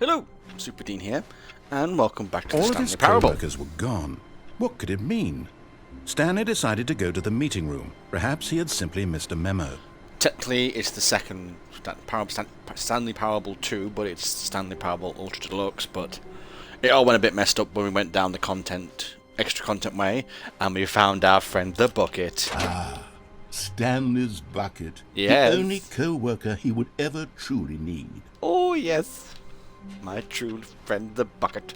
Hello, Superdean here, and welcome back to the All of Stanley his Parable. co-workers were gone. What could it mean? Stanley decided to go to the meeting room. Perhaps he had simply missed a memo. Technically, it's the second Stanley Parable 2, but it's Stanley Parable Ultra Deluxe, but it all went a bit messed up when we went down the extra content way, and we found our friend the Bucket. Stanley's Bucket. Yes. The only co-worker he would ever truly need. Oh, yes. My true friend the Bucket.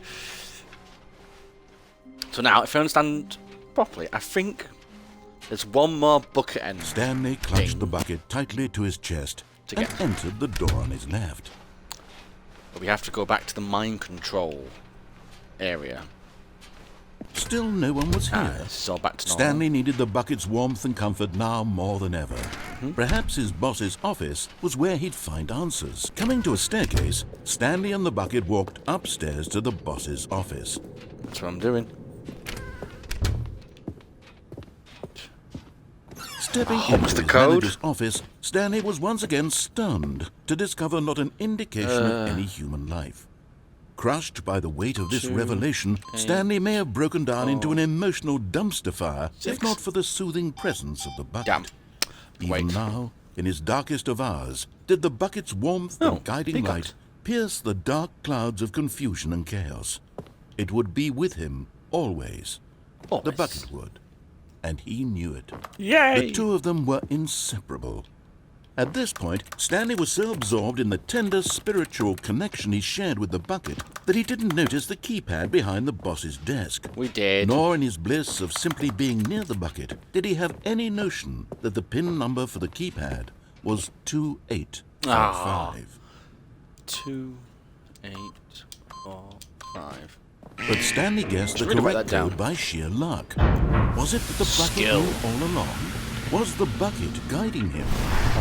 So now, if I understand properly, I think there's one more bucket end. Stanley clutched the bucket tightly to his chest and entered the door on his left. But we have to go back to the mind control area. Still no one was here. This is all back to normal. Stanley needed the bucket's warmth and comfort now more than ever. Perhaps his boss's office was where he'd find answers. Coming to a staircase, Stanley and the bucket walked upstairs to the boss's office. That's what I'm doing. Stepping What's into the his code? manager's office, Stanley was once again stunned to discover not an indication of any human life. Crushed by the weight of this revelation, Stanley may have broken down into an emotional dumpster fire, if not for the soothing presence of the bucket. Damn. Even now, in his darkest of hours, did the bucket's warmth and guiding peacock. light pierce the dark clouds of confusion and chaos. It would be with him always. The Always. bucket would. And he knew it. Yay! The two of them were inseparable. At this point, Stanley was so absorbed in the tender spiritual connection he shared with the bucket that he didn't notice the keypad behind the boss's desk. We did. Nor in his bliss of simply being near the bucket did he have any notion that the pin number for the keypad was 2855. 2, 8, 4, 5. But Stanley guessed the really write correct that down. code by sheer luck. Was it that the bucket Skill. knew all along? Was the bucket guiding him?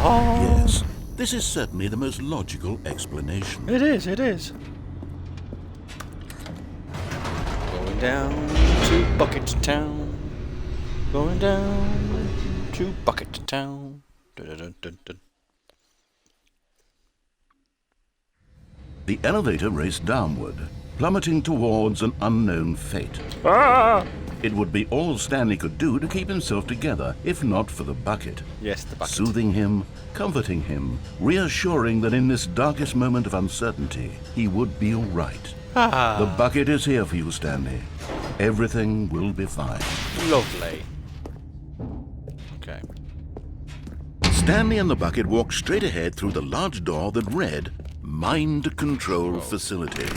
Oh. Yes, this is certainly the most logical explanation. It is, it is. Going down to Bucket Town. Going down to Bucket Town. Dun, dun, dun, dun, dun. The elevator raced downward, plummeting towards an unknown fate. It would be all Stanley could do to keep himself together, if not for the bucket. Yes, the bucket. Soothing him, comforting him, reassuring that in this darkest moment of uncertainty, he would be all right. The bucket is here for you, Stanley. Everything will be fine. Lovely. Okay. Stanley and the bucket walked straight ahead through the large door that read, Mind Control Facility.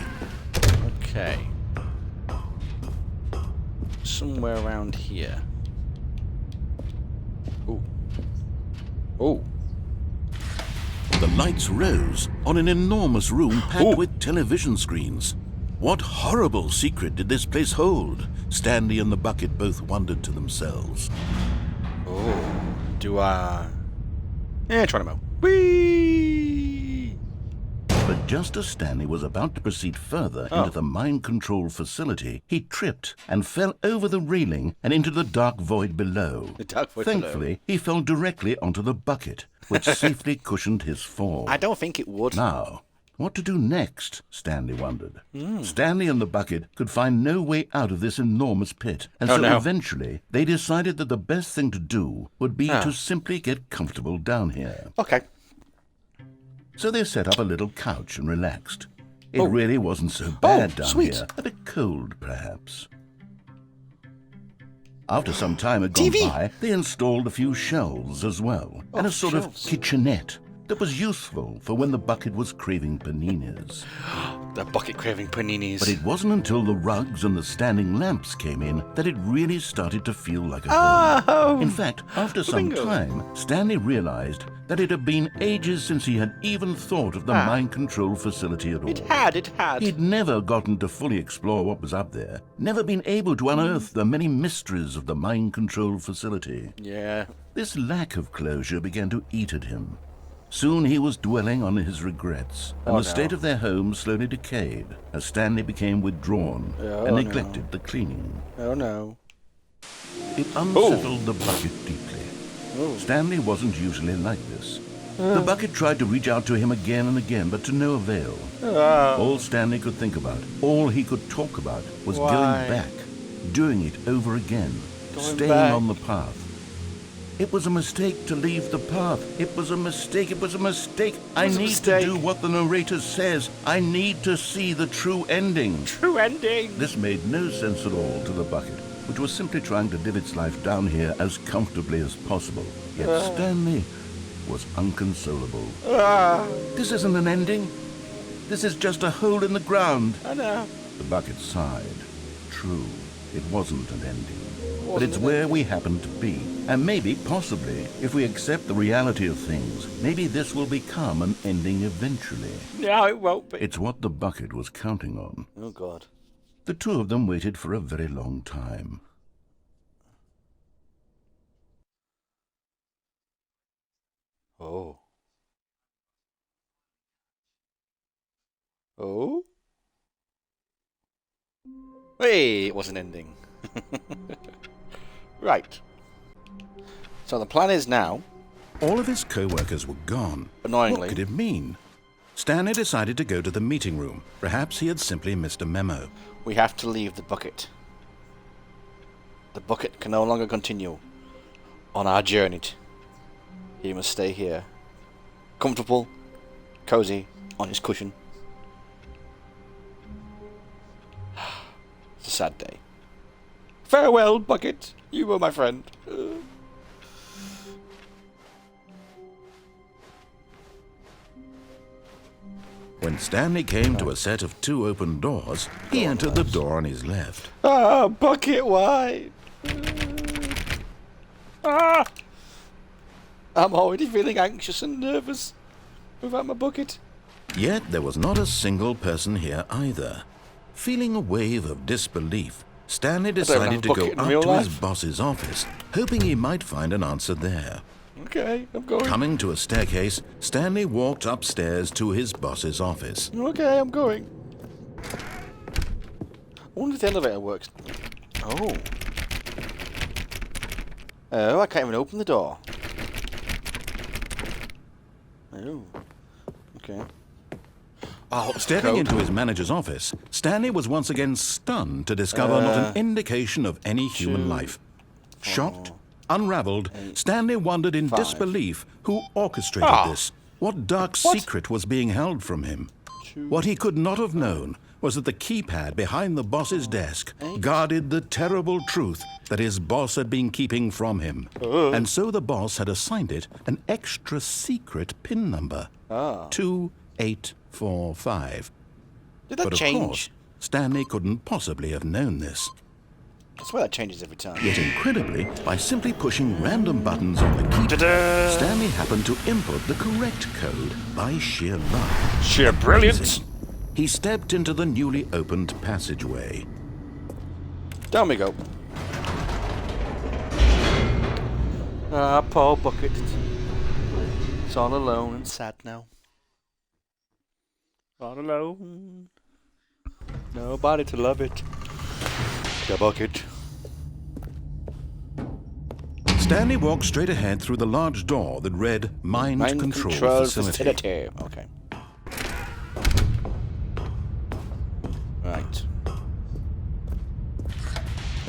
Okay. Somewhere around here. Oh. Oh. The lights rose on an enormous room packed with television screens. What horrible secret did this place hold? Stanley and the bucket both wondered to themselves. Oh. Do I... Yeah, try to move. Whee! But just as Stanley was about to proceed further into the mind control facility, he tripped and fell over the railing and into the dark void below. The dark void Thankfully, he fell directly onto the bucket, which safely cushioned his fall. I don't think it would. Now, what to do next, Stanley wondered. Stanley and the bucket could find no way out of this enormous pit, and eventually they decided that the best thing to do would be to simply get comfortable down here. Okay. So they set up a little couch and relaxed. It really wasn't so bad down here. A bit cold, perhaps. After some time had gone by, they installed a few shelves as well, and a sort of kitchenette that was useful for when the bucket was craving paninis. The bucket craving paninis. But it wasn't until the rugs and the standing lamps came in that it really started to feel like a home. In fact, after some time, Stanley realized that it had been ages since he had even thought of the mind control facility at all. It had. He'd never gotten to fully explore what was up there, never been able to unearth the many mysteries of the mind control facility. Yeah. This lack of closure began to eat at him. Soon he was dwelling on his regrets, and the state of their home slowly decayed as Stanley became withdrawn and neglected the cleaning. Oh no. It unsettled the bucket deeply. Stanley wasn't usually like this. The bucket tried to reach out to him again and again, but to no avail. All Stanley could think about, all he could talk about, was Why? going back, doing it over again, staying back. on the path. It was a mistake to leave the path. It was a mistake. It was a mistake. I was a need mistake. to do what the narrator says. I need to see the true ending. True ending. This made no sense at all to the bucket, which was simply trying to live its life down here as comfortably as possible. Yet Stanley was unconsolable. This isn't an ending. This is just a hole in the ground. I know. The bucket sighed. True, it wasn't an ending. But Wasn't it's an where we happen to be. And maybe, possibly, if we accept the reality of things, maybe this will become an ending eventually. No, it won't be. It's what the bucket was counting on. Oh, God. The two of them waited for a very long time. Oh. Oh? Hey, it was an ending. Right. So the plan is now, All of his co-workers were gone. annoyingly, What could it mean? Stanley decided to go to the meeting room. Perhaps he had simply missed a memo. we have to leave the bucket. The bucket can no longer continue on our journey. He must stay here. Comfortable, cozy, on his cushion. It's a sad day. Farewell, bucket. You were my friend. When Stanley came to a set of two open doors, he entered the door on his left. Ah, bucket, why? Ah! I'm already feeling anxious and nervous without my bucket. Yet there was not a single person here either. Feeling a wave of disbelief, Stanley have a decided to go bucket in up real to his life. boss's office, hoping he might find an answer there. Okay, I'm going. Coming to a staircase, Stanley walked upstairs to his boss's office. Okay, I'm going. I wonder if the elevator works. Oh. Oh, I can't even open the door. Oh. Okay. Oh, what's the Stepping code? into his manager's office, Stanley was once again stunned to discover not an indication of any human life. Shocked, unraveled, Stanley wondered in 5. disbelief who orchestrated Ah. this. What dark secret was being held from him? 2. What he could not have known was that the keypad behind the boss's desk 8. guarded the terrible truth that his boss had been keeping from him. And so the boss had assigned it an extra secret PIN number. 2845. Did that But of change? course, Stanley couldn't possibly have known this. I swear that changes every time. Yet incredibly, by simply pushing random buttons on the keypad, Ta-da! Stanley happened to input the correct code by sheer luck. Sheer brilliance. He stepped into the newly opened passageway. Down we go. Ah, poor bucket. It's all alone and sad now. All alone. Nobody to love it. The bucket. Stanley walked straight ahead through the large door that read Mind Control Facility. Okay. Right.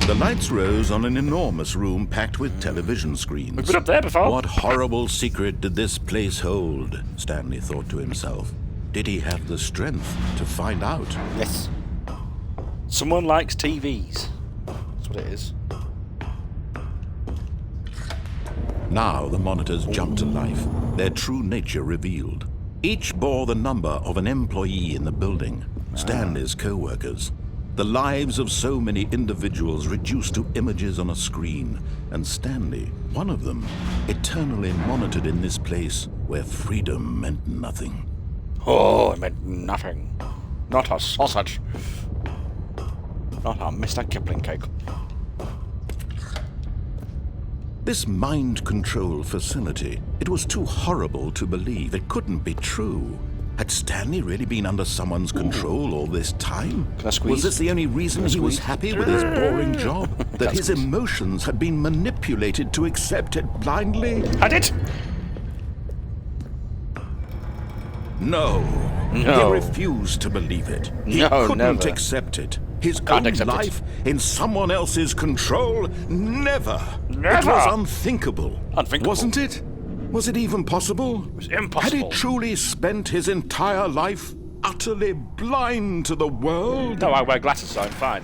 The lights rose on an enormous room packed with television screens. We've been up there before. What horrible secret did this place hold? Stanley thought to himself. Did he have the strength to find out? Yes. Someone likes TVs. That's what it is. Now the monitors jumped to life, their true nature revealed. Each bore the number of an employee in the building, Stanley's co-workers. The lives of so many individuals reduced to images on a screen, and Stanley, one of them, eternally monitored in this place where freedom meant nothing. Oh, it meant nothing. Not a sausage. Not a Mr. Kipling cake. This mind control facility, it was too horrible to believe. It couldn't be true. Had Stanley really been under someone's control all this time? Can I squeeze? Was this the only reason he was squeeze? happy with his boring job? That Can't his squeeze. emotions had been manipulated to accept it blindly? Had it! No. No. He refused to believe it. He No, couldn't never. accept it. His Can't own accept it. life in someone else's control? Never. It Never. was unthinkable. Unthinkable. Wasn't it? Was it even possible? It was Had impossible. he truly spent his entire life utterly blind to the world? No, I wear glasses, so I'm fine.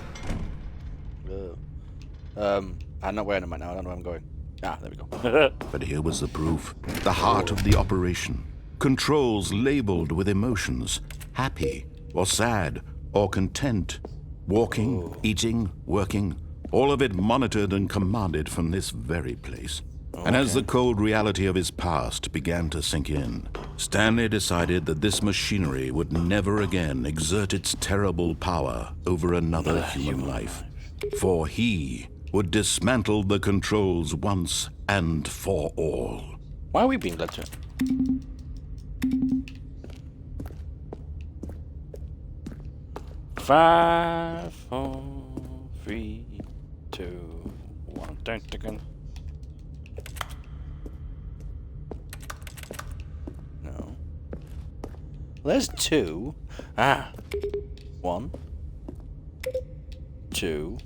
I'm not wearing them right now. I don't know where I'm going. Ah, there we go. But here was the proof. The heart of the operation. Controls labeled with emotions. Happy, or sad, or content. Walking, eating, working. All of it monitored and commanded from this very place. And as the cold reality of his past began to sink in, Stanley decided that this machinery would never again exert its terrible power over another human life. For he would dismantle the controls once and for all. Why are we being led to it? Five, 4, 3, 2, 1. Don't again. No. There's 2. Ah. 1, 2.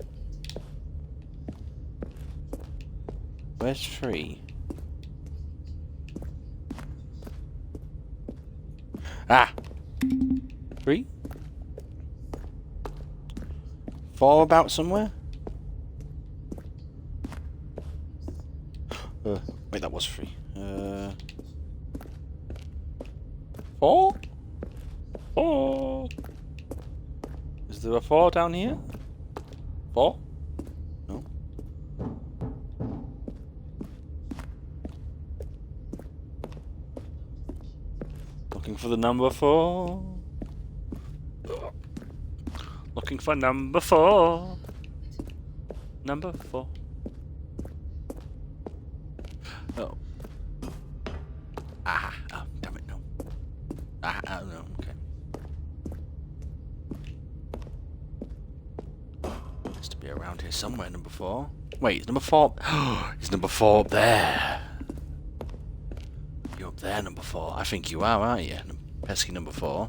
Where's 3? Ah. 3. 4 about somewhere? Wait, that was 3. 4? 4? Is there a 4 down here? 4? No. Looking for the number 4. Looking for number 4. Number 4. Oh. Ah. Oh, damn it, no. Ah, no, okay. Has to be around here somewhere, number 4. Wait, is number 4? Is number 4 up there? You're up there, number 4. I think you are, aren't you? Pesky number 4.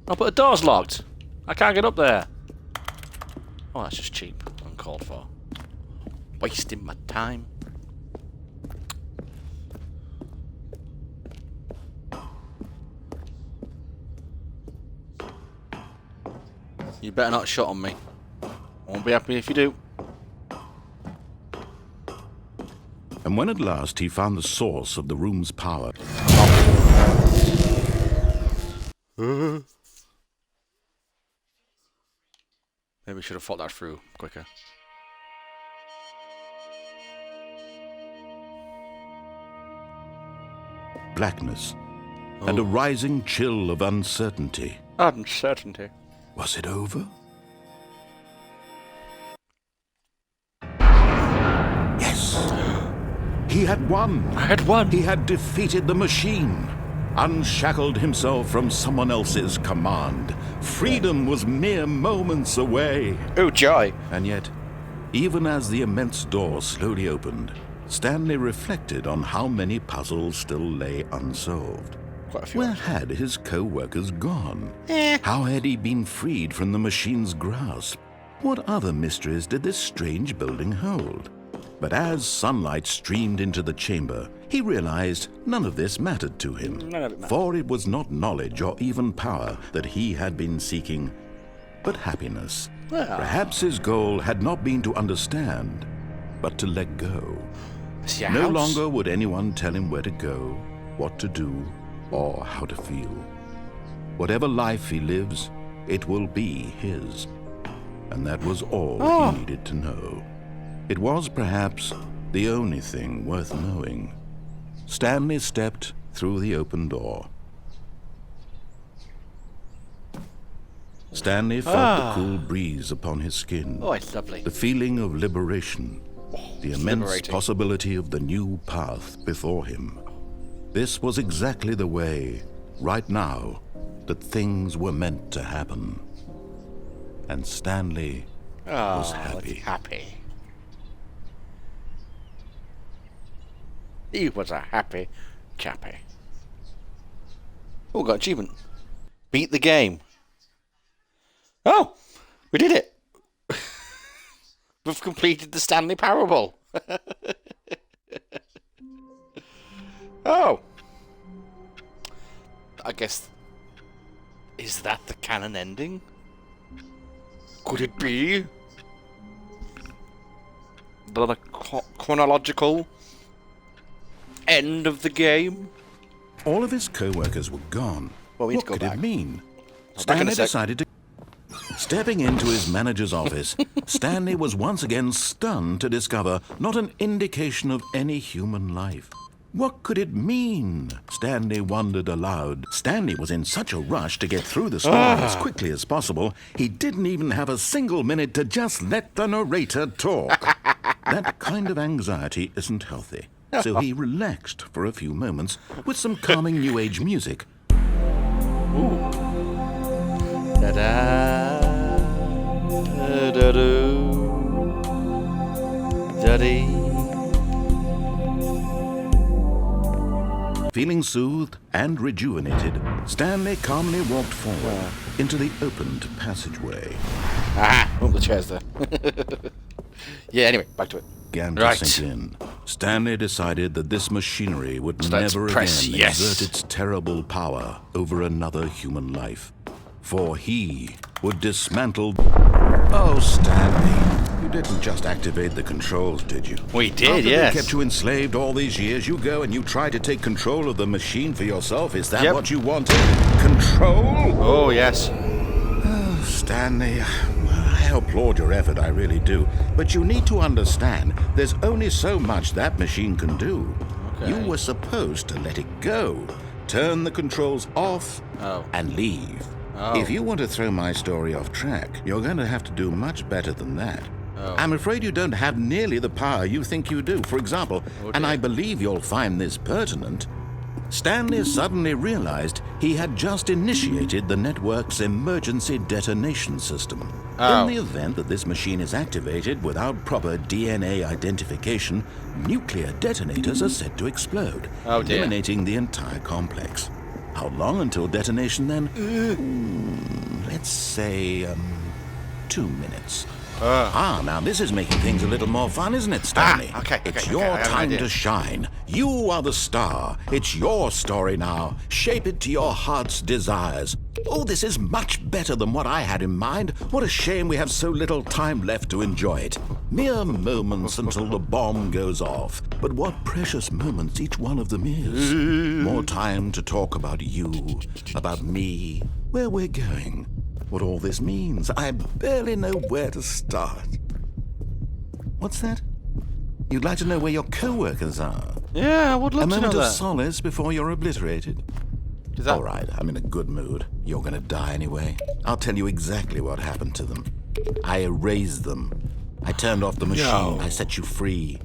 Oh, but the door's locked. I can't get up there. Oh, that's just cheap. Uncalled for. Wasting my time. You better not shut on me. I won't be happy if you do. And when at last he found the source of the room's power, Maybe we should have thought that through quicker. blackness, and a rising chill of uncertainty. Uncertainty. Was it over? Yes! He had won! I had won! He had defeated the machine, unshackled himself from someone else's command. Freedom was mere moments away. Oh, joy! And yet, even as the immense door slowly opened, Stanley reflected on how many puzzles still lay unsolved. Quite a few. Where had his co-workers gone? How had he been freed from the machine's grasp? What other mysteries did this strange building hold? But as sunlight streamed into the chamber, he realized none of this mattered to him. None of it mattered. For it was not knowledge or even power that he had been seeking, but happiness. Well. Perhaps his goal had not been to understand, but to let go. Is your No house? longer would anyone tell him where to go, what to do, or how to feel. Whatever life he lives, it will be his. And that was all he needed to know. It was perhaps the only thing worth knowing. Stanley stepped through the open door. Stanley felt the cool breeze upon his skin. Oh, it's lovely. The feeling of liberation, the it's immense liberating. possibility of the new path before him. This was exactly the way, right now, that things were meant to happen. And Stanley was happy. Happy. He was a happy chappy. Oh, we got achievement. Beat the game. Oh, we did it. We've completed the Stanley Parable. Oh. I guess... Is that the canon ending? Could it be? The chronological end of the game? All of his co-workers were gone. Well, we need What to go could back. it mean? Back in a Stanley sec. decided to... Stepping into his manager's office, Stanley was once again stunned to discover not an indication of any human life. What could it mean? Stanley wondered aloud. Stanley was in such a rush to get through the story as quickly as possible, he didn't even have a single minute to just let the narrator talk. That kind of anxiety isn't healthy. So he relaxed for a few moments with some calming New Age music. Da-da. Da-da-doo. Da-dee. Feeling soothed and rejuvenated, Stanley calmly walked forward into the opened passageway. Ah, oh, the chair's there. Yeah, anyway, back to it. Began Right. to sink in. Stanley decided that this machinery would So let's never press again yes. exert its terrible power over another human life. For he would dismantle... Oh, Stanley, you didn't just activate the controls, did you? We did, After yes. they kept you enslaved all these years, you go and you try to take control of the machine for yourself. Is that Yep. what you wanted? Control? Oh, yes. Stanley, I applaud your effort, I really do. But you need to understand, there's only so much that machine can do. Okay. You were supposed to let it go, turn the controls off, and leave. Oh. If you want to throw my story off track, you're going to have to do much better than that. I'm afraid you don't have nearly the power you think you do. For example, and I believe you'll find this pertinent, Stanley suddenly realized he had just initiated the network's emergency detonation system. In the event that this machine is activated without proper DNA identification, nuclear detonators are said to explode, Oh, dear. eliminating the entire complex. How long until detonation then? Let's say, 2 minutes. Now this is making things a little more fun, isn't it, Stanley? Okay, It's okay, your I have an time idea. to shine. You are the star. It's your story now. Shape it to your heart's desires. Oh, this is much better than what I had in mind. What a shame we have so little time left to enjoy it. Mere moments until the bomb goes off. But what precious moments each one of them is. More time to talk about you, about me, where we're going. What all this means, I barely know where to start. What's that? You'd like to know where your co-workers are? Yeah, I would love A to know moment of that. solace before you're obliterated. Is that... All right, I'm in a good mood. You're gonna die anyway. I'll tell you exactly what happened to them. I erased them. I turned off the machine. No. I set you free.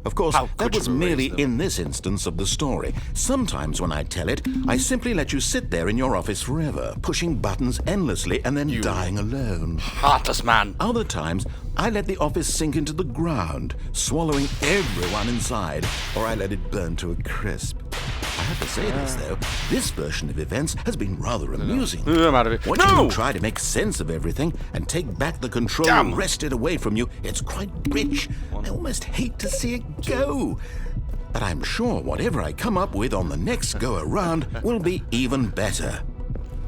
Of course, How that could was you erase merely them? in this instance of the story. Sometimes when I tell it, I simply let you sit there in your office forever, pushing buttons endlessly and then dying alone. Heartless man. Other times, I let the office sink into the ground, swallowing everyone inside, or I let it burn to a crisp. I have to say this, though, this version of events has been rather amusing. I'm out of it. Watching No! you try to make sense of everything and take back the control Damn. wrested away from you, it's quite rich. I almost hate to see it go. But I'm sure whatever I come up with on the next go-around will be even better.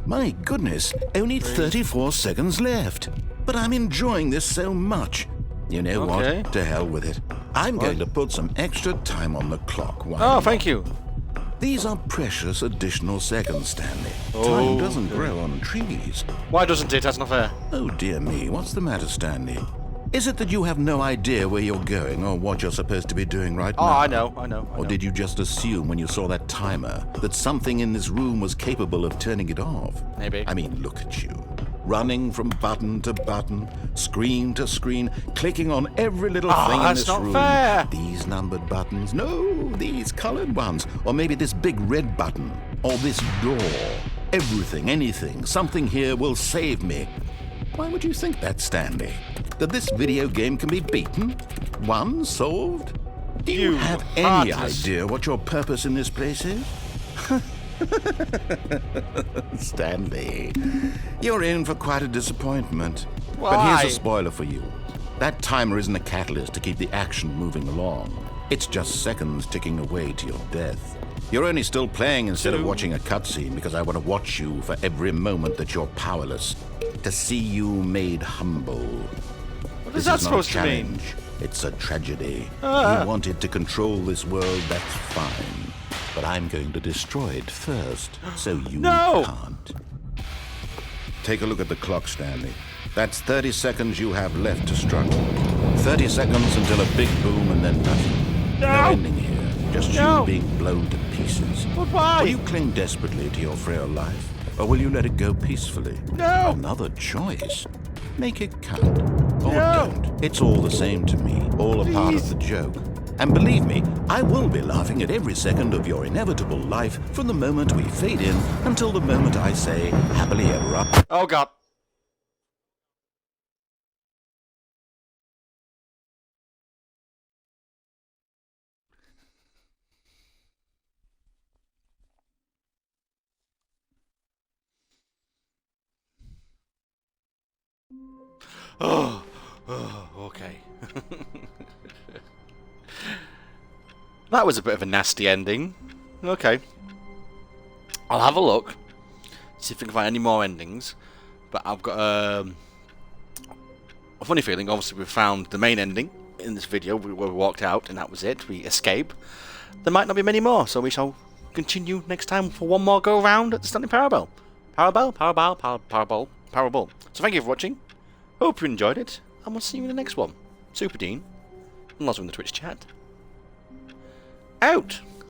My goodness, only 34 seconds left. But I'm enjoying this so much. You know Okay. what? To hell with it. I'm going to put some extra time on the clock. Why Oh, not? thank you. These are precious additional seconds, Stanley. Time doesn't grow on trees. Why doesn't it? That's not fair. Oh, dear me. What's the matter, Stanley? Is it that you have no idea where you're going or what you're supposed to be doing right Oh, now? I know. Or did you just assume when you saw that timer that something in this room was capable of turning it off? Maybe. I mean, look at you. Running from button to button, screen to screen, clicking on every little thing in that's this not room. fair. These numbered buttons. No, these colored ones. Or maybe this big red button. Or this door. Everything, anything, something here will save me. Why would you think that, Stanley? That this video game can be beaten? Won? Solved? Do you You have any heartless. idea what your purpose in this place is? Stanley, you're in for quite a disappointment. Why? But here's a spoiler for you. That timer isn't a catalyst to keep the action moving along. It's just seconds ticking away to your death. You're only still playing instead of watching a cutscene because I want to watch you for every moment that you're powerless. To see you made humble. What is that supposed to mean? It's a tragedy. You wanted to control this world, that's fine. But I'm going to destroy it first, so you can't. Take a look at the clock, Stanley. That's 30 seconds you have left to struggle. 30 seconds until a big boom and then nothing. No ending here, just you being blown to pieces. But why? Will you cling desperately to your frail life, or will you let it go peacefully? No! Another choice. Make it count. Or don't. It's all the same to me, all a part of the joke. And believe me, I will be laughing at every second of your inevitable life from the moment we fade in until the moment I say, happily ever after. Oh god. Okay. That was a bit of a nasty ending. Okay. I'll have a look. See if we can find any more endings. But I've got a funny feeling. Obviously, we found the main ending in this video. We walked out and that was it. We escape. There might not be many more. So we shall continue next time for one more go around at the Stanley Parable. Parable. So thank you for watching. Hope you enjoyed it. And we'll see you in the next one. Superdean. And also in the Twitch chat. Out!